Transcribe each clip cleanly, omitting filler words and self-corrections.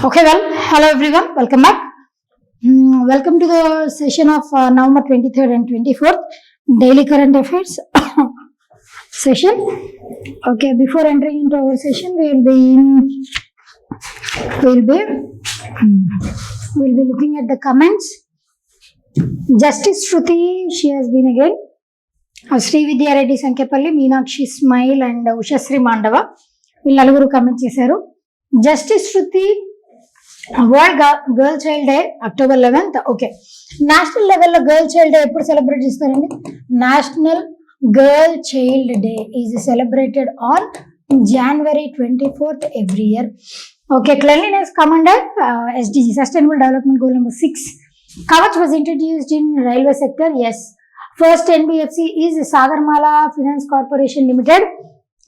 Okay, well, hello everyone, welcome back. Welcome to the session of November 23rd and 24th, Daily Current Affairs session. Okay, before entering into our session, we'll be looking at the comments. Justice Shruti, she has been again. Sri Vidya Reddy Sankepalli, Meenakshi Smile and Ushasri Mandava. వీళ్ళు నలుగురు comment చేశారు. Justice Shruti world girl child day October 11th. Okay, national లెవెల్లో girl child day ఎప్పుడు celebrate చేస్తారండి? National girl child day is celebrated on January 24th every year. Okay, cleanliness commander SDG sustainable development goal number 6. Kavach was introduced in railway sector. Yes. First NBFC is Sagarmala Finance Corporation Limited.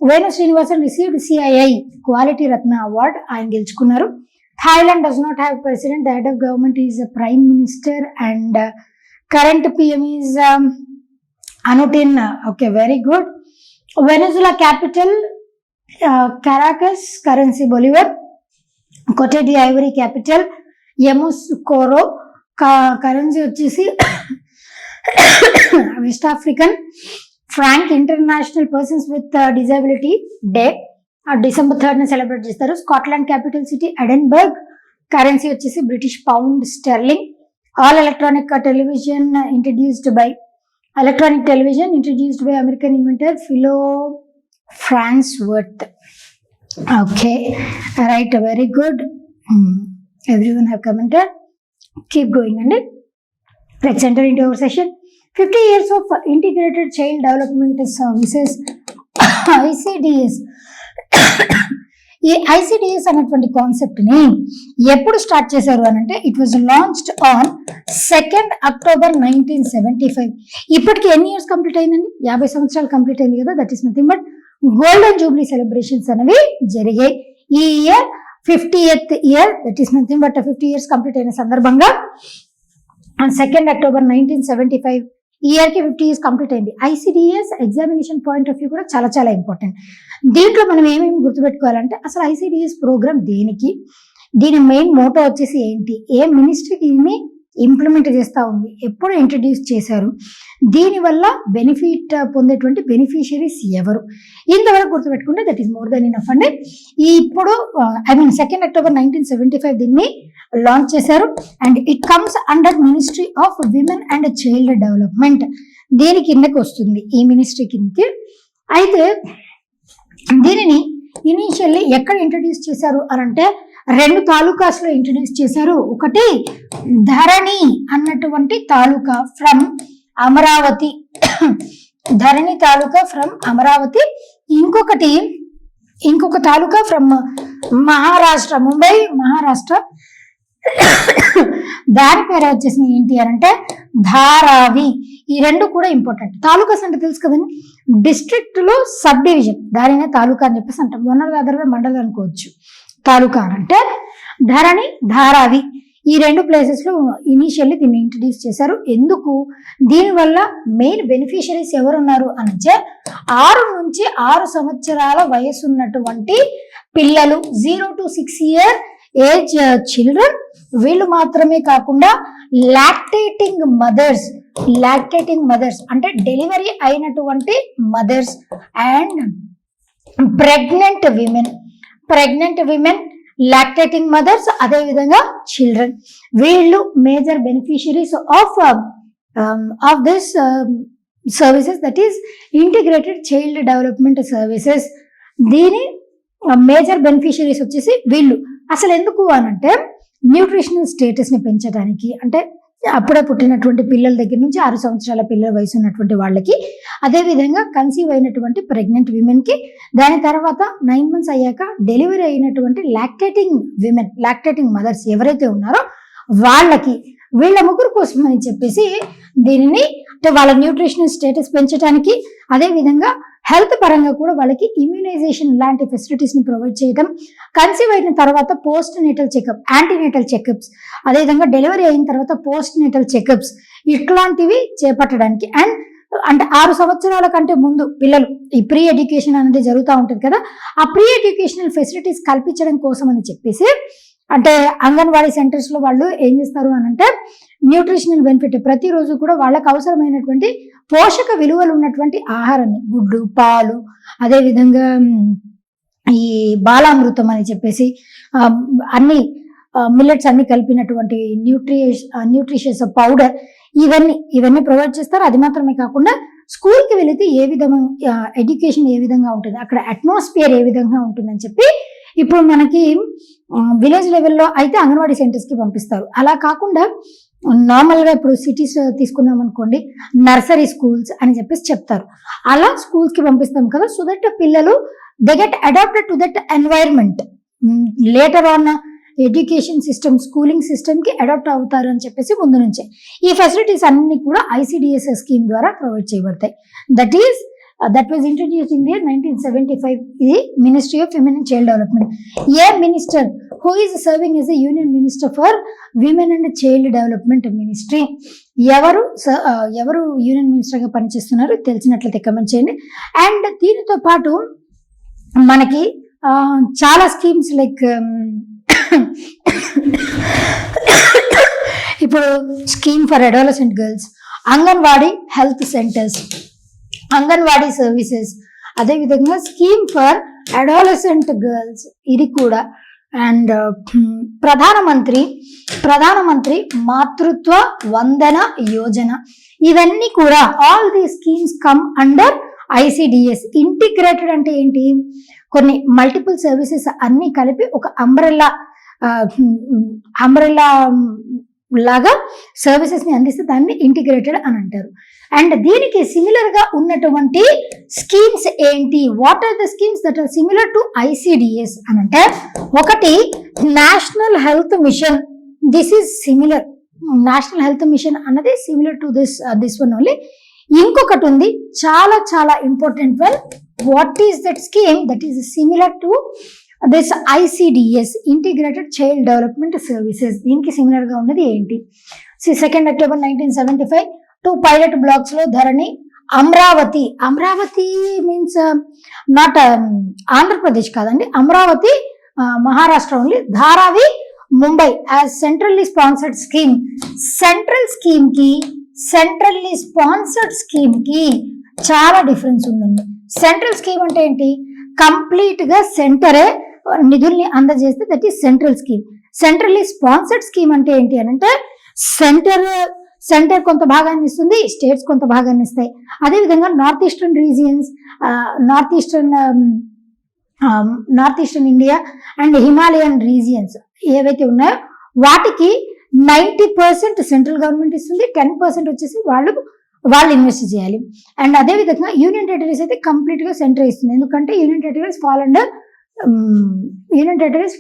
Venu Srinivasan received CII Quality Ratna Award. ఆయన గెలుచుకున్నారు. Thailand does not have president. The head of government is a prime minister and current PM is Anutin. Okay, very good. Venezuela capital Caracas, currency Bolivar. Cote d'Ivoire capital Yamoussoukro, currency వచ్చేసి West African franc. International persons with disability day December 3rd celebrate చేస్తారు. Scotland capital city Edinburgh, currency వచ్చేసి British pound sterling. All electronic television introduced by American inventor Philo Farnsworth. Okay, right, very good. Everyone have commented. Keep going అండి. Let's enter into our session. 50 years of Integrated Child Development Services, ICDS. ఈ ICDS అనేటువంటి concept ని ఎప్పుడు start చేశారు అని అంటే it was launched on 2nd October 1975. ఇప్పటికి ఎన్ని ఇయర్స్ కంప్లీట్ అయిందండి? 50 సంవత్సరాలు కంప్లీట్ అయింది కదా. That is nothing but golden Jubilee celebrations అనేవి జరిగాయి. ఈ year 50th year, that is nothing but 50 years complete అయిన సందర్భంగా on 2nd October 1975 ఈ ఇయర్కి 50 ఇయర్స్ కంప్లీట్ అయింది. ICDS examination point of view కూడా చాలా చాలా ఇంపార్టెంట్. దీంట్లో మనం ఏమేమి గుర్తుపెట్టుకోవాలంటే అసలు ICDS ప్రోగ్రామ్ దేనికి, దీని మెయిన్ మోటో వచ్చేసి ఏంటి, ఏ మినిస్ట్రీ దీన్ని ఇంప్లిమెంట్ చేస్తూ ఉంది, ఎప్పుడు ఇంట్రడ్యూస్ చేశారు, దీనివల్ల బెనిఫిట్ పొందేటువంటి బెనిఫిషియరీస్ ఎవరు, ఇంతవరకు గుర్తుపెట్టుకుంటే that is more than enough అండి. ఇప్పుడు 2nd October 1975 దీన్ని లాంచ్ చేశారు and it comes under ministry of women and child development. దీని కిందకి వస్తుంది, ఈ మినిస్ట్రీ కిందకి. అయితే దీనిని ఇనీషియల్లీ ఎక్కడ ఇంట్రడ్యూస్ చేశారు అని అంటే 2 తాలూకాస్లో ఇంట్రడ్యూస్ చేశారు. ఒకటి ధరణి అన్నటువంటి తాలూకా ఫ్రమ్ అమరావతి, ధరణి తాలూకా ఫ్రమ్ అమరావతి. ఇంకొక తాలూకా ఫ్రమ్ మహారాష్ట్ర, ముంబై మహారాష్ట్ర. దాని పేరు వచ్చేసి ఏంటి అని అంటే ధారావి. ఈ 2 కూడా ఇంపార్టెంట్. తాలూకాస్ అంటే తెలుసు కదండి, డిస్ట్రిక్ట్ లో సబ్ డివిజన్, దానినే తాలూకా అని చెప్పేసి అంటాం. వన్ ఆర్ అదర్ వే మండలం అనుకోవచ్చు. తాలూకా అంటే ధరణి, ధారావి. ఈ 2 ప్లేసెస్ లో ఇనీషియల్లీ దీన్ని ఇంట్రడ్యూస్ చేశారు. ఎందుకు? దీనివల్ల మెయిన్ బెనిఫిషరీస్ ఎవరున్నారు అంటే 6 నుంచి 6 సంవత్సరాల వయసు ఉన్నటువంటి పిల్లలు, 0 to 6 year ఏజ్ చిల్డ్రన్, వీళ్ళు మాత్రమే కాకుండా లాక్టేటింగ్ మదర్స్ అంటే డెలివరీ అయినటువంటి mothers and pregnant women, lactating mothers, అదేవిధంగా చిల్డ్రన్, వీళ్ళు major beneficiaries of this services, that is integrated child development services. దీని మేజర్ బెనిఫిషరీస్ వచ్చేసి వీళ్ళు. అసలు ఎందుకు అనంటే న్యూట్రిషనల్ స్టేటస్ని పెంచడానికి, అంటే అప్పుడే పుట్టినటువంటి పిల్లల దగ్గర నుంచి 6 సంవత్సరాల పిల్లల వయసు ఉన్నటువంటి వాళ్ళకి, అదేవిధంగా కన్సీవ్ అయినటువంటి ప్రెగ్నెంట్ విమెన్కి, దాని తర్వాత 9 months అయ్యాక డెలివరీ అయినటువంటి లాక్టేటింగ్ మదర్స్ ఎవరైతే ఉన్నారో వాళ్ళకి, వీళ్ళ ముగ్గురు కోసం అని చెప్పేసి దీనిని, అంటే వాళ్ళ న్యూట్రిషనల్ స్టేటస్ పెంచడానికి, అదేవిధంగా హెల్త్ పరంగా కూడా వాళ్ళకి ఇమ్యూనైజేషన్ లాంటి ఫెసిలిటీస్ని ప్రొవైడ్ చేయడం, కన్సీవ్ అయిన తర్వాత post natal checkup, antenatal checkups, అదేవిధంగా డెలివరీ అయిన తర్వాత పోస్ట్ నేటల్ చెకప్స్, ఇట్లాంటివి చేపట్టడానికి. అండ్ అంటే 6 సంవత్సరాల కంటే ముందు పిల్లలు ఈ ప్రీ ఎడ్యుకేషన్ అనేది జరుగుతూ ఉంటుంది కదా, ఆ ప్రీ ఎడ్యుకేషనల్ ఫెసిలిటీస్ కల్పించడం కోసం అని చెప్పేసి అంటే అంగన్వాడీ సెంటర్స్ లో వాళ్ళు ఏం చేస్తారు అని అంటే న్యూట్రిషనల్ బెనిఫిట్, ప్రతిరోజు కూడా వాళ్ళకి అవసరమైనటువంటి పోషక విలువలు ఉన్నటువంటి ఆహారాన్ని, గుడ్డు, పాలు, అదేవిధంగా ఈ బాలామృతం అని చెప్పేసి అన్ని మిల్లెట్స్ అన్ని కలిపినటువంటి న్యూట్రిషియస్ పౌడర్, ఇవన్నీ ప్రొవైడ్ చేస్తారు. అది మాత్రమే కాకుండా స్కూల్కి వెళితే ఏ విధంగా ఎడ్యుకేషన్ ఏ విధంగా ఉంటుంది, అక్కడ అట్మాస్ఫియర్ ఏ విధంగా ఉంటుందని చెప్పి ఇప్పుడు మనకి విలేజ్ లెవెల్లో అయితే అంగన్వాడీ సెంటర్స్కి పంపిస్తారు. అలా కాకుండా నార్మల్గా ఇప్పుడు సిటీస్ తీసుకున్నాం అనుకోండి, నర్సరీ స్కూల్స్ అని చెప్పేసి చెప్తారు. అలా స్కూల్స్కి పంపిస్తాం కదా, సో దట్ పిల్లలు they get adapted to that environment. Later on education system, schooling సిస్టమ్కి అడాప్ట్ అవుతారు అని చెప్పేసి ముందు నుంచే ఈ ఫెసిలిటీస్ అన్ని కూడా ICDS స్కీమ్ ద్వారా ప్రొవైడ్ చేయబడతాయి. That was introduced in 1975. ఇది ministry of women and child development. A minister who is serving as a union minister for women and child development ministry, ఎవరు యూనియన్ మినిస్టర్గా పనిచేస్తున్నారు తెలిసినట్లయితే కమెంట్ చేయండి. అండ్ దీనితో పాటు మనకి చాలా స్కీమ్స్ లైక్ ఇప్పుడు scheme for adolescent girls, anganwadi health centres, anganwadi services, అదేవిధంగా స్కీమ్ ఫర్ అడాలసెంట్ గర్ల్స్ ఇది కూడా. అండ్ ప్రధానమంత్రి మాతృత్వ వందన యోజన, ఇవన్నీ కూడా all the schemes come under ICDS. Integrated అంటే ఏంటి, కొన్ని మల్టిపుల్ సర్వీసెస్ అన్ని కలిపి ఒక అంబ్రెల్లా లాగా సర్వీసెస్ ని అందిస్తే దాన్ని ఇంటిగ్రేటెడ్ అని అంటారు. అండ్ దీనికి సిమిలర్ గా ఉన్నటువంటి స్కీమ్స్ ఏంటి, what are the schemes that are similar to ICDS అని అంటే, ఒకటి national health mission. This is similar, national health mission అన్నది similar to this one only. ఇంకొకటి ఉంది చాలా చాలా important one. What is that scheme that is similar to this ICDS, integrated child development services. దీనికి similar గా ఉన్నది ఏంటి, 2 October 1975 2 pilot blocks లో ధరణి. అమరావతి మీన్స్ నాట్ ఆంధ్రప్రదేశ్ కాదండి, Amaravati Maharashtra only. Dharavi Mumbai as centrally sponsored scheme. Centrally sponsored scheme కి చాలా డిఫరెన్స్ ఉందండి. Central scheme అంటే ఏంటి, కంప్లీట్ గా సెంటరే నిధుల్ని అందజేస్తే that is central scheme. Centrally sponsored scheme అంటే ఏంటి అని అంటే, సెంటర్ కొంత భాగాన్ని ఇస్తుంది, స్టేట్స్ కొంత భాగాన్ని ఇస్తాయి. అదేవిధంగా north eastern regions, north eastern India and Himalayan regions ఏవైతే ఉన్నాయో వాటికి 90% సెంట్రల్ గవర్నమెంట్ ఇస్తుంది, 10% వచ్చేసి వాళ్ళు ఇన్వెస్ట్ చేయాలి. అండ్ అదేవిధంగా యూనియన్ టెరిటరీస్ అయితే కంప్లీట్ గా సెంటర్ ఇస్తుంది, ఎందుకంటే union territories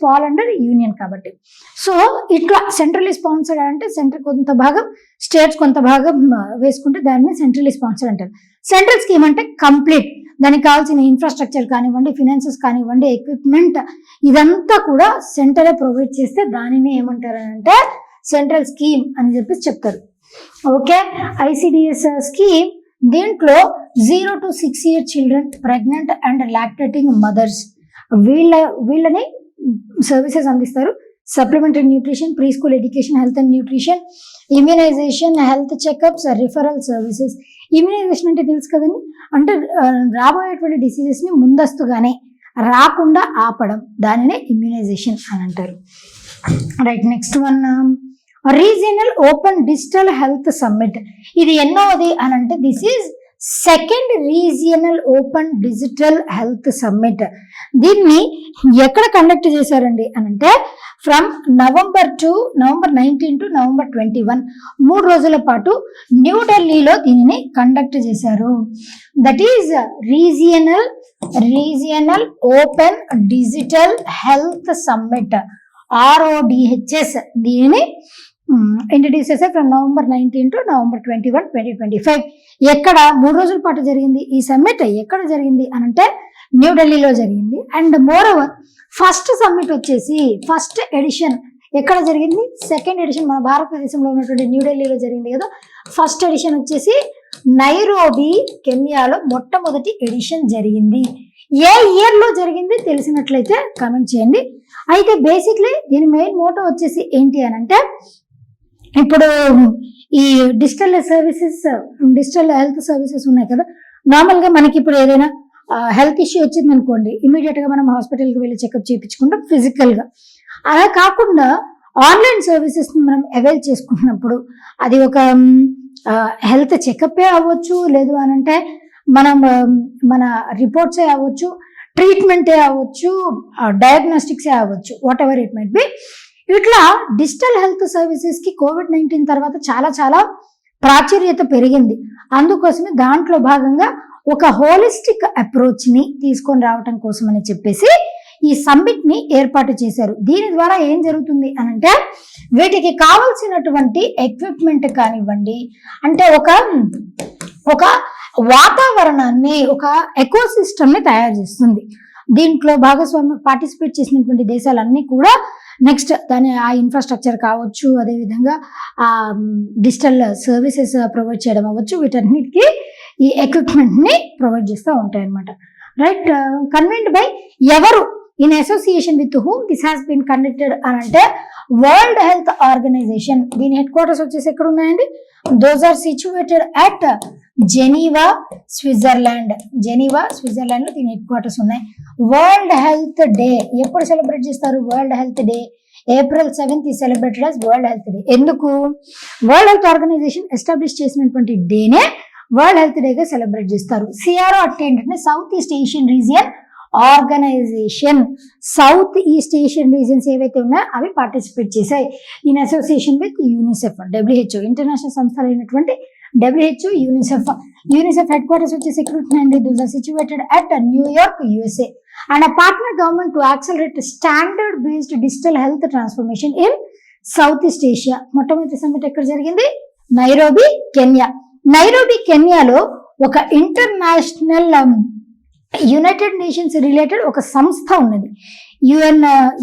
fall under union కాబట్టి. సో ఇట్లా సెంట్రల్లీ స్పాన్సర్డ్ అంటే సెంటర్ కొంత భాగం, స్టేట్స్ కొంత భాగం వేసుకుంటే దాన్ని సెంట్రల్లీ స్పాన్సర్డ్ అంటారు. సెంట్రల్ స్కీమ్ అంటే కంప్లీట్, దానికి కావాల్సిన ఇన్ఫ్రాస్ట్రక్చర్ కానివ్వండి, ఫినాన్సెస్ కానివ్వండి, ఎక్విప్మెంట్ ఇదంతా కూడా సెంటరే ప్రొవైడ్ చేస్తే దానిని ఏమంటారు అంటే సెంట్రల్ స్కీమ్ అని చెప్పేసి చెప్తారు. ఓకే, ICDS స్కీమ్ దీంట్లో 0 to 6 year children, pregnant and lactating mothers వీళ్ళని సర్వీసెస్ అందిస్తారు. Supplementary nutrition, preschool education, health and nutrition, immunization, health checkups, referral services. Immunization అంటే తెలుసు కదండి, అంటే రాబోయేటువంటి డిసీజెస్ ని ముందస్తుగానే రాకుండా ఆపడం, దానినే ఇమ్యునైజేషన్ అని అంటారు. Right, next one regional open digital health summit. ఇది ఎన్నోది అని అంటే this is second regional open digital health summit. దీన్ని ఎక్కడ కండక్ట్ చేశారండి అని అంటే ఫ్రమ్ November 19 to November 21, 3 రోజుల పాటు న్యూఢిల్లీలో దీనిని కండక్ట్ చేశారు. That is regional open digital health summit, RODHS. దీనిని ఇంట్రడ్యూస్ చేశారు ఫ్రమ్ November 19 to November 21, 2025. ఎక్కడ 3 రోజుల పాటు జరిగింది ఈ సమ్మిట్, ఎక్కడ జరిగింది అని అంటే న్యూఢిల్లీలో జరిగింది. And more over first summit వచ్చేసి ఫస్ట్ ఎడిషన్ ఎక్కడ జరిగింది, సెకండ్ ఎడిషన్ మన భారతదేశంలో ఉన్నటువంటి న్యూఢిల్లీలో జరిగింది కదా. ఫస్ట్ ఎడిషన్ వచ్చేసి నైరోబి కెన్యాలో మొట్టమొదటి ఎడిషన్ జరిగింది. ఏ ఇయర్ లో జరిగింది తెలిసినట్లయితే కామెంట్ చేయండి. అయితే బేసిక్లీ దీని మెయిన్ మోటో వచ్చేసి ఏంటి అని అంటే, ఇప్పుడు ఈ డిజిటల్ హెల్త్ సర్వీసెస్ ఉన్నాయి కదా, నార్మల్ గా మనకి ఇప్పుడు ఏదైనా హెల్త్ ఇష్యూ వచ్చింది అనుకోండి, ఇమీడియట్ గా మనం హాస్పిటల్కి వెళ్ళి చెకప్ చేయించుకుంటాం ఫిజికల్ గా. అలా కాకుండా ఆన్లైన్ సర్వీసెస్ ని మనం అవైల్ చేసుకుంటున్నప్పుడు అది ఒక హెల్త్ చెకప్ అవ్వచ్చు, లేదు అని అంటే మన రిపోర్ట్సే అవ్వచ్చు, ట్రీట్మెంటే అవ్వచ్చు, డయాగ్నోస్టిక్సే అవ్వచ్చు, what ever it might be. ఇట్లా డిజిటల్ హెల్త్ సర్వీసెస్ కి COVID-19 తర్వాత చాలా చాలా ప్రాచుర్యత పెరిగింది. అందుకోసమే దాంట్లో భాగంగా ఒక హోలిస్టిక్ అప్రోచ్ ని తీసుకొని రావటం కోసం అని చెప్పేసి ఈ సమ్మిట్ ని ఏర్పాటు చేశారు. దీని ద్వారా ఏం జరుగుతుంది అనంటే, వీటికి కావలసినటువంటి ఎక్విప్మెంట్ కానివ్వండి, అంటే ఒక వాతావరణాన్ని, ఒక ఎకోసిస్టమ్ ని తయారు చేస్తుంది. దీంట్లో భాగస్వామ్యం పార్టిసిపేట్ చేసినటువంటి దేశాలన్నీ కూడా నెక్స్ట్ ఆ ఇన్ఫ్రాస్ట్రక్చర్ కావచ్చు, అదేవిధంగా ఆ డిజిటల్ సర్వీసెస్ ప్రొవైడ్ చేయడం అవ్వచ్చు, వీటన్నిటికీ ఈ ఎక్విప్మెంట్ ని ప్రొవైడ్ చేస్తూ ఉంటాయి అన్నమాట. రైట్, కన్వీన్డ్ బై ఎవరు, in association with whom this has been conducted అని అంటే వరల్డ్ హెల్త్ ఆర్గనైజేషన్. దీని హెడ్ క్వార్టర్స్ వచ్చేసి ఎక్కడ ఉన్నాయండి? Those are situated at Geneva, Switzerland. Switzerland లో దీని హెడ్ క్వార్టర్స్ ఉన్నాయి. వరల్డ్ హెల్త్ డే ఎప్పుడు సెలబ్రేట్ చేస్తారు? World health day April 7th is celebrated as world health day. ఎందుకు? వరల్డ్ హెల్త్ ఆర్గనైజేషన్ ఎస్టాబ్లిష్ చేసినటువంటి డేనే వరల్డ్ హెల్త్ డేగా సెలబ్రేట్ చేస్తారు. సిఆర్ఓ అంటే ఏంటంటే south east Asian region organization. South east Asian regions ఏవైతే ఉన్నాయో అవి పార్టిసిపేట్ చేశాయి in association with UNICEF, WHO, international సంస్థలు అయినటువంటి WHO, యూనిసెఫ్ హెడ్ క్వార్టర్స్ వచ్చేసి ఎక్కడ ఉంటున్నాయండి? Those are situated at New York, USA, and a partner government to accelerate standard based digital health transformation in South East Asia. మొట్టమొదటి summit ఎక్కడ జరిగింది? Nairobi, Kenya. Nairobi కెన్యాలో ఒక international United nations related ఒక సంస్థ ఉన్నది.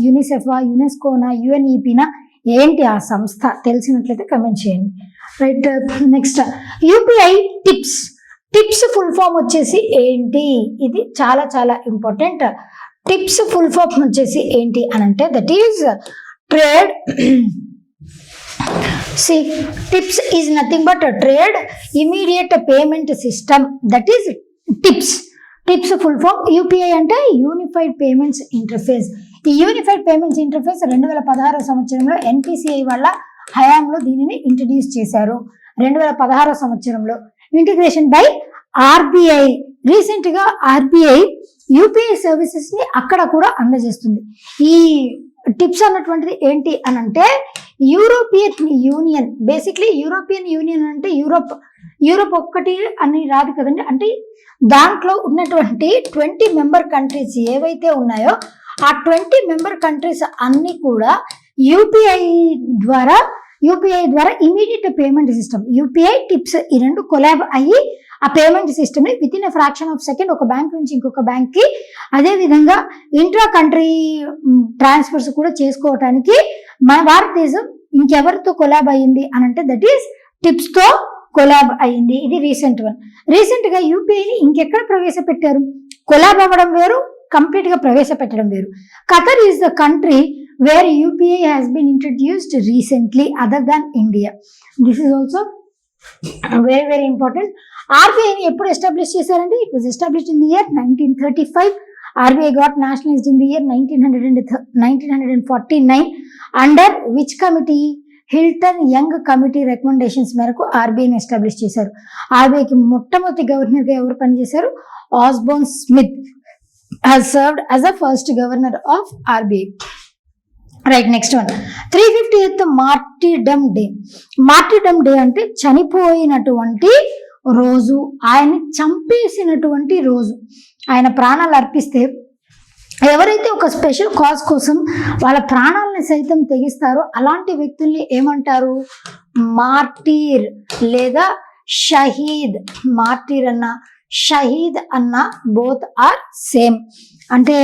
యూనిసెఫా, యునెస్కోనా, UNEPనా, ఏంటి ఆ సంస్థ తెలిసినట్లయితే కమెంట్ చేయండి. Right, next UPI TIPS full form వచ్చేసి ఏంటి? ఇది చాలా చాలా ఇంపార్టెంట్. టిప్స్ ఫుల్ ఫామ్ వచ్చేసి ఏంటి అని అంటే, that is trade. TIPS is nothing but trade immediate payment system, that is TIPS full form. UPI అంటే యూనిఫైడ్ పేమెంట్స్ ఇంటర్ఫేస్. ఈ యూనిఫైడ్ పేమెంట్స్ ఇంటర్ఫేస్ 2016 సంవత్సరంలో NPCI వాళ్ళ హయాంలో దీనిని ఇంట్రడ్యూస్ చేశారు. 2016 సంవత్సరంలో ఇంటిగ్రేషన్ బై RBI. రీసెంట్ గా RBI UPI సర్వీసెస్ ని అక్కడ కూడా అందజేస్తుంది. ఈ టిప్స్ అన్నటువంటిది ఏంటి అని అంటే, European union, basically European union అంటే యూరోప్ ఒక్కటి అని రాదు కదండి. అంటే దాంట్లో ఉన్నటువంటి 20 మెంబర్ కంట్రీస్ ఏవైతే ఉన్నాయో ఆ 20 మెంబర్ కంట్రీస్ అన్ని కూడా UPI ద్వారా immediate payment system, UPI tips, ఈ రెండు కొలాబ్ అయ్యి ఆ పేమెంట్ సిస్టమ్ ని with in a fraction of second ఒక బ్యాంక్ నుంచి ఇంకొక బ్యాంక్ కి, అదే విధంగా ఇంట్రా కంట్రీ ట్రాన్స్ఫర్స్ కూడా చేసుకోవటానికి మన భారతదేశం ఇంకెవరితో కొలాబ్ అయ్యింది అని అంటే, దట్ ఈస్ టిప్స్ తో కొలాబ్ అయ్యింది. ఇది రీసెంట్ గా UPI ని ఇంకెక్కడ ప్రవేశపెట్టారు? కొలాబ్ అవ్వడం వేరు, కంప్లీట్ గా ప్రవేశపెట్టడం వేరు. Qatar is the country where UPI has been introduced recently other than India. This is also very very important. RBI ని ఎప్పుడు ఎస్టాబ్లిష్ చేశారండి? It was established in the year 1935. RBI got nationalized in the year 1949. Under which committee? Hilton young committee recommendations మేరకు RBIని establish చేశారు. RBIకి మొట్టమొదటి governor గా ఎవరు పనిచేశారు? Osborne Smith has served as the first governor of RBI. Right, next one 350th martyrdom day. Martyrdom day అంటే చనిపోయినటువంటి రోజు, ఆయన్ని చంపేసినటువంటి రోజు. ఆయన ప్రాణాలు అర్పిస్తే ఎవరైతే ఒక స్పెషల్ కాజ్ కోసం వాళ్ళ ప్రాణాలను సైతం తెగిస్తారో అలాంటి వ్యక్తుల్ని ఏమంటారు? మార్టీర్ లేదా షహీద్. మార్టీర్ అన్న, షహీద్ అన్న బోత్ ఆర్ సేమ్. అంటే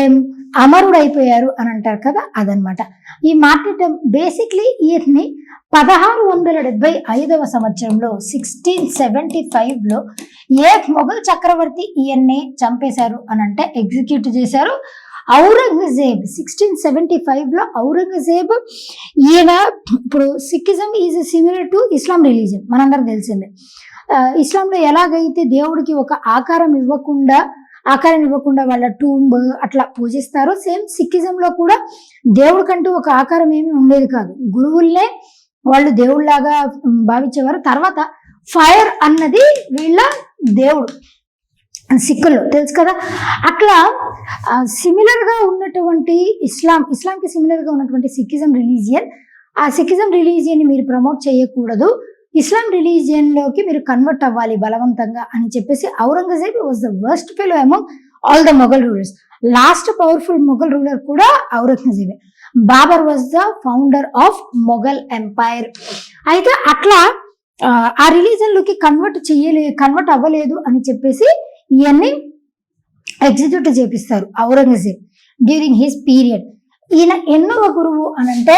అమరుడు అయిపోయారు అని అంటారు కదా, అదనమాట. ఈ మార్టిర్డమ్ బేసిక్లీ ఈయన్ని 1675వ సంవత్సరంలో 1675లో ఏ మొఘల్ చక్రవర్తి ఈయన్ని చంపేశారు అని అంటే ఎగ్జిక్యూట్ చేశారు ఔరంగజేబ్. 1675లో ఔరంగజేబ్. ఈయన ఇప్పుడు Sikhism is similar to Islam religion, మనందరికి తెలిసిందే. ఇస్లాంలో ఎలాగైతే దేవుడికి ఒక ఆకారం ఇవ్వకుండా వాళ్ళ టూంబ్ అట్లా పూజిస్తారో, సేమ్ సిక్కిజంలో కూడా దేవుడికంటూ ఒక ఆకారం ఏమీ ఉండేది కాదు. గురువుల్నే వాళ్ళు దేవుళ్ళలాగా భావించేవారు. తర్వాత ఫైర్ అన్నది వీళ్ళ దేవుడు సిక్కుల్లో, తెలుసు కదా. అట్లా సిమిలర్గా ఉన్నటువంటి ఇస్లాంకి సిమిలర్గా ఉన్నటువంటి సిక్కిజం రిలీజియన్, ఆ సిక్కిజం రిలీజియన్ని మీరు ప్రమోట్ చేయకూడదు, ఇస్లాం రిలీజియన్లోకి మీరు కన్వర్ట్ అవ్వాలి బలవంతంగా అని చెప్పేసి Aurangzeb was the worst fellow among all the Mughal rulers. Last powerful Mughal ruler కూడా ఔరంగజేబే. Babur was the founder of Mughal empire. అయితే అట్లా ఆ రిలీజన్లోకి కన్వర్ట్ అవ్వలేదు అని చెప్పేసి ఇవన్నీ ఎగ్జిక్యూట్ చేపిస్తారు ఔరంగజేబ్ డ్యూరింగ్ హిస్ పీరియడ్. ఈయన ఎన్నవ గురువు అనంటే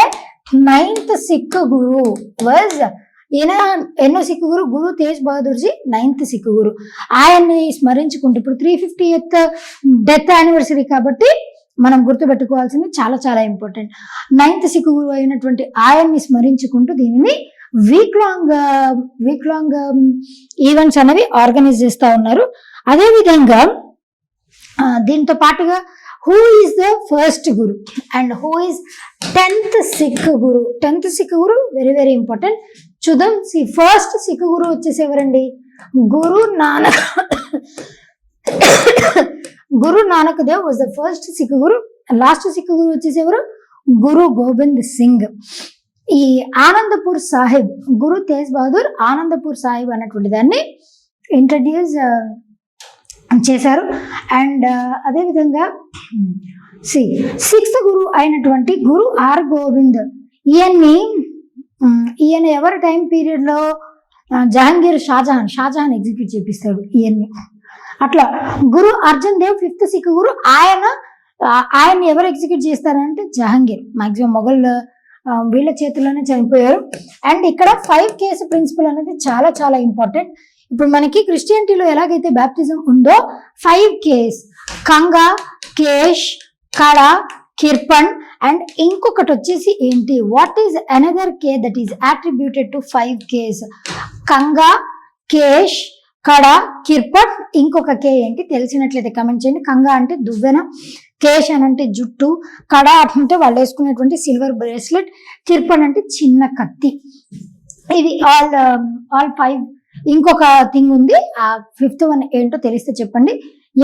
9th సిక్ గురు వాజ్. ఈయన ఎన్నో సిక్ గురు? గురు తేజ్ బహదూర్జీ 9th సిక్ గురు. ఆయన్ని స్మరించుకుంటూ ఇప్పుడు 350th డెత్ యానివర్సరీ కాబట్టి మనం గుర్తుపెట్టుకోవాల్సింది చాలా చాలా ఇంపార్టెంట్. 9th సిక్ గురు అయినటువంటి ఆయన్ని స్మరించుకుంటూ దీనిని వీక్ లాంగ్ ఈవెంట్స్ అనేవి ఆర్గనైజ్ చేస్తూ ఉన్నారు. అదేవిధంగా దీంతో పాటుగా who is the first guru and who is 10th Sikh guru? 10th Sikh guru very very important. చూద్దాం. ఫస్ట్ సిక్ గురు వచ్చేసి ఎవరండి? Guru Nanak Dev was the first Sikh guru. Last Sikh guru వచ్చేసి ఎవరు? గురు గోబింద్ సింగ్. ఈ ఆనందపూర్ సాహిబ్, గురు తేజ్ బహదూర్ ఆనందపూర్ సాహిబ్ అన్నటువంటి దాన్ని ఇంట్రడ్యూస్ చేశారు. అండ్ అదేవిధంగా 6th గురు అయినటువంటి గురు ఆర్ గోవింద్, ఈయన ఎవరి టైం పీరియడ్లో? జహాంగీర్ షాజహాన్ ఎగ్జిక్యూట్ చేపిస్తాడు ఈయన్ని. అట్లా గురు అర్జున్ దేవ్ 5th సిక్ గురు. ఆయన ఎవరు ఎగ్జిక్యూట్ చేస్తారంటే జహాంగీర్. మాక్సిమం మొఘల్ వీళ్ళ చేతుల్లోనే చనిపోయారు. అండ్ ఇక్కడ 5 కేస్ ప్రిన్సిపల్ అనేది చాలా చాలా ఇంపార్టెంట్. ఇప్పుడు మనకి క్రిస్టియానిటీలో ఎలాగైతే బ్యాప్టిజం ఉందో 5 కేస్, కంగా, కేష్, కడ, కిర్పన్ అండ్ ఇంకొకటి వచ్చేసి ఏంటి? What is another K that is attributed to 5 case? కంగా, కేష్, కడ, కిర్పన్. ఇంకొక కే ఏంటి తెలిసినట్లయితే కమెంట్ చేయండి. కంగా అంటే దువ్వెన, కేష్ అని అంటే జుట్టు, కడ అంటే వాళ్ళు వేసుకునేటువంటి సిల్వర్ బ్రేస్లెట్, కిర్పన్ అంటే చిన్న కత్తి. ఇవి ఆల్ 5. ఇంకొక థింగ్ ఉంది, ఆ 5th వన్ ఏంటో తెలిస్తే చెప్పండి.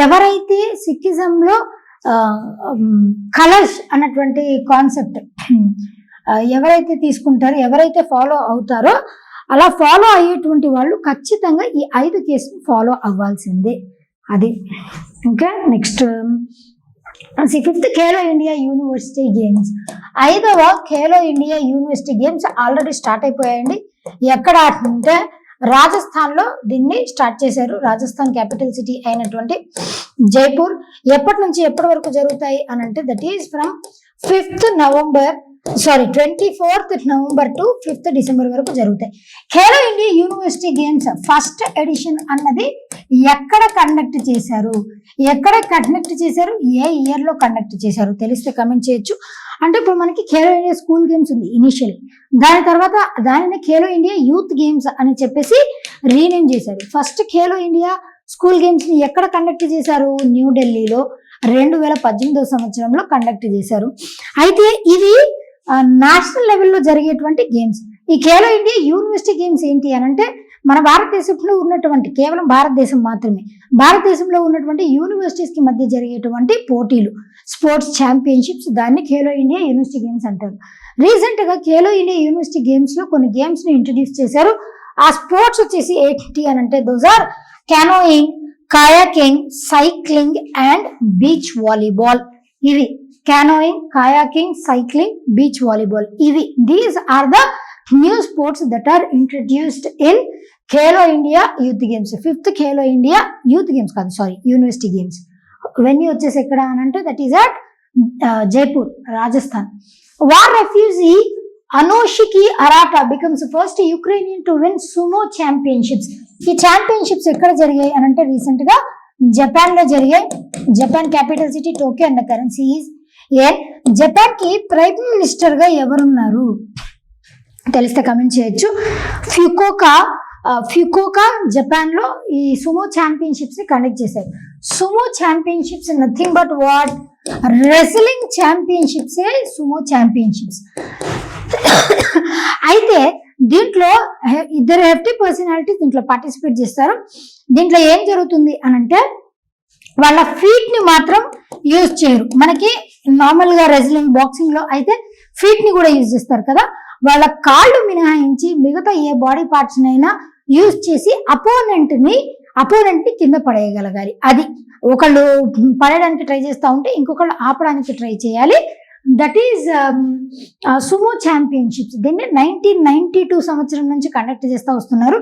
ఎవరైతే సిక్కిజంలో కలర్స్ అన్నటువంటి కాన్సెప్ట్ ఎవరైతే తీసుకుంటారో, ఎవరైతే ఫాలో అవుతారో, అలా ఫాలో అయ్యేటువంటి వాళ్ళు ఖచ్చితంగా ఈ 5 కేసుని ఫాలో అవ్వాల్సిందే. అది ఇంకా next 5th Khelo India university games. 5వ Khelo India university games already start అయిపోయాయండి. ఎక్కడ అంటే రాజస్థాన్లో దీన్ని స్టార్ట్ చేశారు. రాజస్థాన్ క్యాపిటల్ సిటీ అయినటువంటి జైపూర్. ఎప్పటి నుంచి ఎప్పటి వరకు జరుగుతాయి అని అంటే that is from 24th November to 5th December వరకు జరుగుతాయి. Khelo India university games first edition అన్నది ఎక్కడ కండక్ట్ చేశారు? ఏ ఇయర్ లో కండక్ట్ చేశారు తెలిస్తే కమెంట్ చేయొచ్చు. అంటే ఇప్పుడు మనకి ఖేలో ఇండియా స్కూల్ గేమ్స్ ఉంది ఇనిషియల్లీ, దాని తర్వాత దానిని ఖేలో ఇండియా యూత్ గేమ్స్ అని చెప్పేసి రీనేమ్ చేశారు. First Khelo India school games ని ఎక్కడ కండక్ట్ చేశారు? న్యూఢిల్లీలో 2018వ సంవత్సరంలో కండక్ట్ చేశారు. అయితే ఇది నేషనల్ లెవెల్లో జరిగేటువంటి గేమ్స్. ఈ ఖేలో ఇండియా యూనివర్సిటీ గేమ్స్ ఏంటి అని అంటే మన భారతదేశంలో ఉన్నటువంటి, కేవలం భారతదేశం మాత్రమే, భారతదేశంలో ఉన్నటువంటి యూనివర్సిటీస్ కి మధ్య జరిగేటువంటి పోటీలు, స్పోర్ట్స్ ఛాంపియన్షిప్స్, దాన్ని ఖేలో ఇండియా యూనివర్సిటీ గేమ్స్ అంటారు. రీసెంట్ గా ఖేలో ఇండియా యూనివర్సిటీ గేమ్స్ లో కొన్ని గేమ్స్ ని ఇంట్రడ్యూస్ చేశారు. ఆ స్పోర్ట్స్ వచ్చేసి ఏంటి అని అంటే those are canoeing, kayaking, cycling and beach volleyball. ఇవి canoeing, kayaking, cycling, beach volleyball. These are the new sports that are introduced in Khelo India youth games, 5th Khelo India youth games కాదు, sorry, university games. Venue వచ్చేసి ఎక్కడ అని అంటే that is at Jaipur, Rajasthan. War refugee Aonishiki Arata becomes first Ukrainian to win sumo championships. ఈ championships ఎక్కడ జరిగాయి అని అంటే రీసెంట్ గా జపాన్ లో జరిగాయి. Japan capital city Tokyo and the currency is yen. Japan కి ప్రైమ్ మినిస్టర్ గా ఎవరున్నారు తెలిస్తే కమెంట్ చేయొచ్చు. ఫ్యూకోకా జపాన్ లో ఈ సుమో ఛాంపియన్షిప్స్ ని కండక్ట్ చేశారు. Sumo championships nothing but what, wrestling championships Sumo championships. అయితే దీంట్లో ఇద్దరు హెఫ్టీ పర్సనాలిటీస్ దీంట్లో పార్టిసిపేట్ చేస్తారు. దీంట్లో ఏం జరుగుతుంది అని అంటే వాళ్ళ ఫీట్ ని మాత్రం యూజ్ చేయరు. మనకి నార్మల్ గా రెజ్లింగ్, బాక్సింగ్ లో అయితే ఫీట్ ని కూడా యూజ్ చేస్తారు కదా, వాళ్ళ కాళ్ళు మినహాయించి మిగతా ఏ బాడీ పార్ట్స్ నైనా యూజ్ చేసి అపోనెంట్ ని కింద పడేయగలగాలి. అది ఒకళ్ళు పడేయడానికి ట్రై చేస్తూ ఉంటే ఇంకొకళ్ళు ఆపడానికి ట్రై చేయాలి. That is Sumo championships. దీన్ని 1992 సంవత్సరం నుంచి కండక్ట్ చేస్తూ వస్తున్నారు.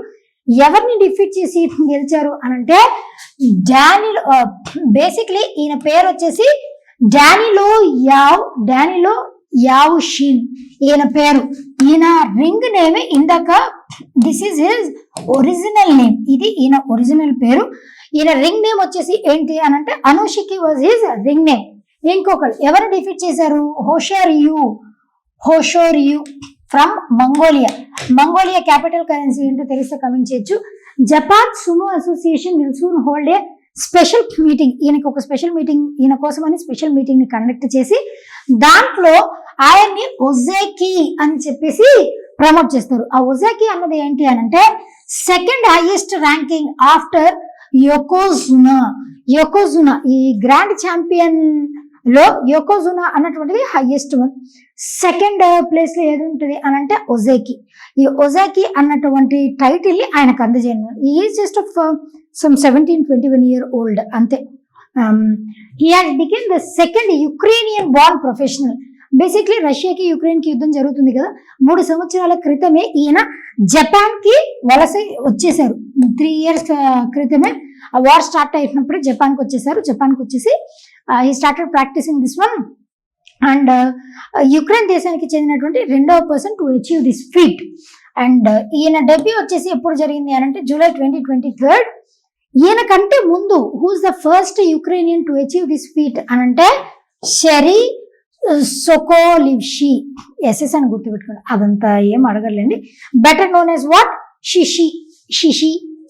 ఎవరిని డిఫీట్ చేసి గెలిచారు అని అంటే బేసిక్లీ ఈయన పేరు వచ్చేసి డానిలో యావ్షిన్ ఈయన పేరు. ఈయన రింగ్ నేమ్ ఇందాక this is his original name, ఇది ఈయన ఒరిజినల్ పేరు. ఈయన రింగ్ నేమ్ వచ్చేసి ఏంటి అని అంటే అనుషికి వాజ్ హిజ్ రింగ్ నేమ్. ఇంకొకరు ఎవరు డిఫీట్ చేశారు, హోషోరియు ఫ్రమ్ మంగోలియా క్యాపిటల్ కరెన్సీ ఏంటో తెలిస్తే కమెంట్ చేయొచ్చు. Japan Sumo association will soon hold a special meeting. ఈయనకి ఒక స్పెషల్ మీటింగ్, ఈయన కోసం అని స్పెషల్ మీటింగ్ ని కండక్ట్ చేసి దాంట్లో ఆయన్ని ఒజాకి అని చెప్పేసి ప్రమోట్ చేస్తారు. ఆ ఒజాకి అన్నది ఏంటి అని అంటే సెకండ్ హైయెస్ట్ ర్యాంకింగ్ ఆఫ్టర్ యోకోజునా. ఈ గ్రాండ్ ఛాంపియన్ లో యోకోజునా అన్నటువంటిది హైయెస్ట్ వన్. సెకండ్ ప్లేస్ లో ఏది ఉంటుంది అని అంటే ఒజాకి. ఈ ఒజాకి అన్నటువంటి టైటిల్ ని ఆయనకు అందజేయను. Is just of some 17-21 year old అంతే. he has become the second Ukrainian born professional. Basically రష్యాకి యుక్రెయిన్ కి యుద్ధం జరుగుతుంది కదా, 3 సంవత్సరాల క్రితమే ఈయన జపాన్ కి వలస వచ్చేసారు. 3 years క్రితమే ఆ వార్ స్టార్ట్ అయినప్పుడు జపాన్ కి వచ్చేసారు. జపాన్ కి వచ్చేసి he started practicing this one and Ukraine దేశానికి చెందినటువంటి 2వ person to achieve this feet. And ఈయన డెబ్యూ వచ్చేసి ఎప్పుడు జరిగింది అని అంటే July 2023. ఈయన కంటే ముందు who's the first Ukrainian to achieve this feat అని అంటే షెరీ సోకోలివ్షి, ఎస్ఎస్ అని గుర్తుపెట్టుకోండి, అదంతా ఏం అడగలేండి. బెటర్ నోన్ యాజ్ వాట్, షిషి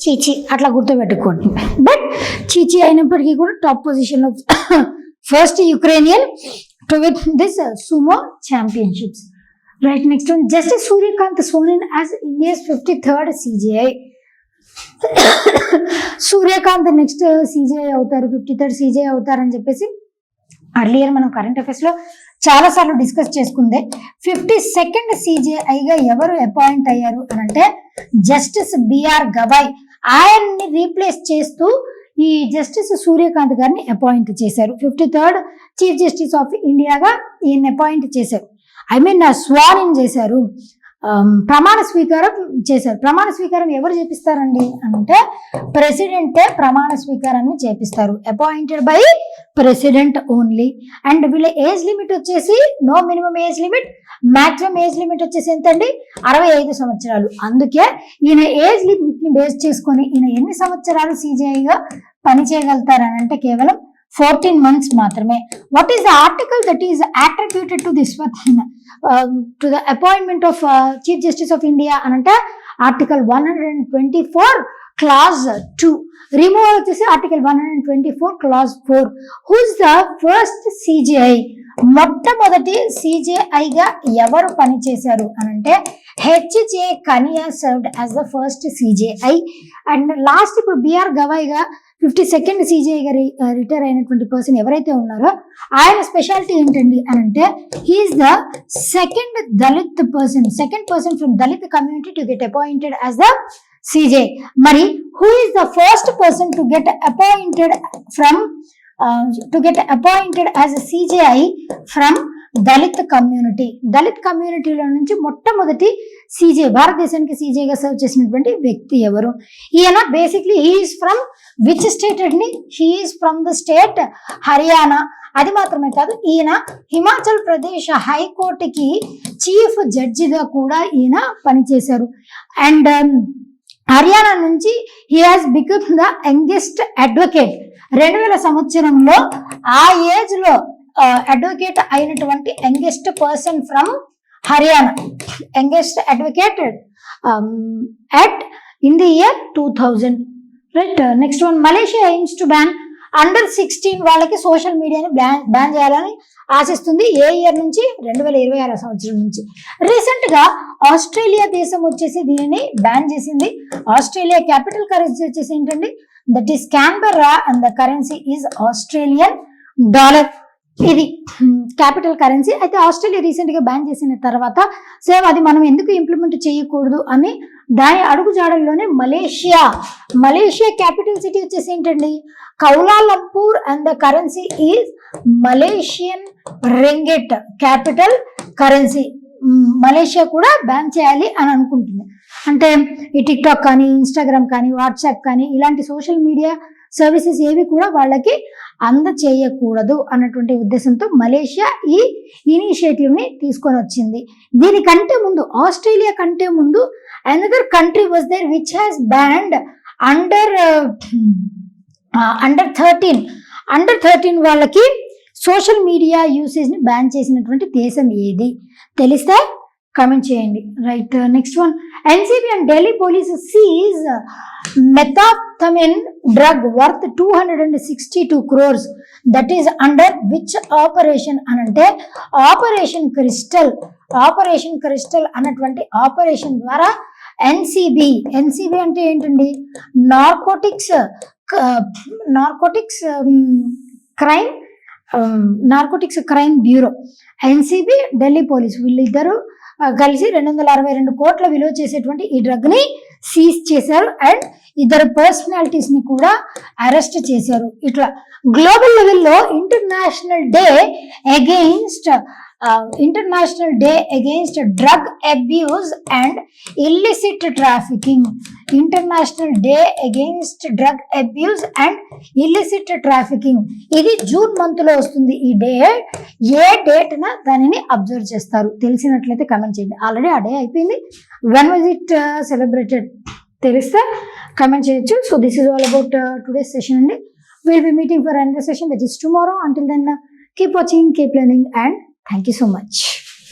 చీచి అట్లా గుర్తుపెట్టుకోండి. బట్ చీచి అయినప్పటికీ కూడా టాప్ పొజిషన్ లో first Ukrainian to win this sumo championships. Right, next one, justice Surya Kant sworn in as India's 53rd CJI. Surya Kant next CJI అవుతారు, 53rd CJI అవుతారని చెప్పేసి అర్లియర్ మనం కరెంట్ అఫైర్స్ లో చాలా సార్లు డిస్కస్ చేసుకుందే. 52nd CJI గా ఎవరు అపాయింట్ అయ్యారు అని అంటే జస్టిస్ బిఆర్ గవాయ్. ఆయన్ని రీప్లేస్ చేస్తూ ఈ జస్టిస్ సూర్యకాంత్ గారిని అపాయింట్ చేశారు. 53rd చీఫ్ జస్టిస్ ఆఫ్ ఇండియాగా ఈయన అపాయింట్ చేశారు. స్వాన్ ఇన్ చేశారు, ప్రమాణ స్వీకారం చేశారు. ప్రమాణ స్వీకారం ఎవరు చేపిస్తారండి అంటే ప్రెసిడెంటే ప్రమాణ స్వీకారాన్ని చేపిస్తారు. Appointed by president only. And వీళ్ళ ఏజ్ లిమిట్ వచ్చేసి no minimum age limit, maximum age limit వచ్చేసి ఎంతండి 65 సంవత్సరాలు. అందుకే ఈయన ఏజ్ లిమిట్ ని బేస్ చేసుకొని ఈయన ఎన్ని సంవత్సరాలు CJIగా పని చేయగలుగుతారని అంటే కేవలం 14 months మాత్రమే. What is the article that is attributed to this to the appointment of chief justice of India అని అంటే ఆర్టికల్ 124 clause 2. రిమూవల్ వచ్చేసి article 124 clause 4. Who is the first CJI? మొట్టమొదటి CJIగా ఎవరు పనిచేశారు అని అంటే HJ కనియా served as the first CJI. And last ఇప్పుడు BR గవాయ్గా 52nd CJIగా retire అయినటువంటి పర్సన్ ఎవరైతే ఉన్నారో ఆయన స్పెషాలిటీ ఏంటండి అని అంటే he's the second person from Dalit community to get appointed as the CJI. మరి who is the first person to get appointed as a CJI from Dalit కమ్యూనిటీలో నుంచి మొట్టమొదటి సీజే, భారతదేశానికి సీజేగా సర్వ్ చేసినటువంటి వ్యక్తి ఎవరు? ఈయన basically he is from which state అండి? He is from the state Haryana. అది మాత్రమే కాదు, ఈయన హిమాచల్ ప్రదేశ్ హైకోర్టుకి చీఫ్ జడ్జిగా కూడా ఈయన పనిచేశారు. అండ్ హర్యానా నుంచి he has become the youngest advocate. 2000 సంవత్సరంలో ఆ ఏజ్ లో అడ్వకేట్ అయినటువంటి youngest person from Haryana, youngest advocate at in the year 2000. Right. Next one, Malaysia AIIMS to ban under 16 వాళ్ళకి సోషల్ మీడియాని బ్యాన్ చేయాలని ఆశిస్తుంది. ఏ ఇయర్ నుంచి? 2026 సంవత్సరం నుంచి. రీసెంట్ గా ఆస్ట్రేలియా దేశం వచ్చేసి దీనిని బ్యాన్ చేసింది. ఆస్ట్రేలియా క్యాపిటల్ కరెన్సీ వచ్చేసి ఏంటండి? That is Canberra and the currency is Australian dollar. ఇది క్యాపిటల్ కరెన్సీ. అయితే ఆస్ట్రేలియా రీసెంట్ గా బ్యాన్ చేసిన తర్వాత సేమ్ అది మనం ఎందుకు ఇంప్లిమెంట్ చేయకూడదు అని దాని అడుగుజాడల్లోనే మలేషియా క్యాపిటల్ సిటీ వచ్చేసి ఏంటండి? Kuala Lumpur and the currency is Malaysian ringgit capital currency. Malaysia కూడా బ్యాన్ చేయాలి అని అనుకుంటుంది. అంటే ఈ టిక్ టాక్ కానీ, ఇన్స్టాగ్రామ్ కానీ, వాట్సాప్ కానీ ఇలాంటి సోషల్ మీడియా సర్వీసెస్ ఏవి కూడా వాళ్ళకి అందచేయకూడదు అన్నటువంటి ఉద్దేశంతో మలేషియా ఈ ఇనిషియేటివ్ ని తీసుకొని వచ్చింది. దీనికంటే ముందు, ఆస్ట్రేలియా కంటే ముందు another country was there which has banned under 13 వాళ్ళకి సోషల్ మీడియా యూసేజ్ ని బ్యాన్ చేసినటువంటి దేశం ఏది? తెలిస్తే కమెంట్ చేయండి. Right. Next one, NCB and Delhi police seize methamphetamine drug worth 262 crores. That is under which operation అనంటే ఆపరేషన్ క్రిస్టల్ అన్నటువంటి operation ద్వారా ఎన్సీబీ అంటే ఏంటండి? Narcotics crime bureau. NCB, Delhi police వీళ్ళిద్దరూ కలిసి 262 కోట్ల విలువ చేసేటువంటి ఈ డ్రగ్ ని సీజ్ చేశారు. అండ్ ఇద్దరు పర్సనాలిటీస్ ని కూడా అరెస్ట్ చేశారు. ఇట్లా గ్లోబల్ లెవెల్లో international day against drug abuse and illicit trafficking. International day against drug abuse and illicit trafficking. ఇది జూన్ మంత్ లో వస్తుంది ఈ డే. ఏ డేట్ నా దానిని అబ్జర్వ్ చేస్తారు? తెలిసినట్లయితే కమెంట్ చేయండి. ఆల్రెడీ ఆ డే అయిపోయింది. When was it celebrated? తెలిస్తే కమెంట్ చేయొచ్చు. So this is all about today's session అండి. Will be meeting for another session, that is tomorrow. Until then, keep watching, keep learning, and thank you so much.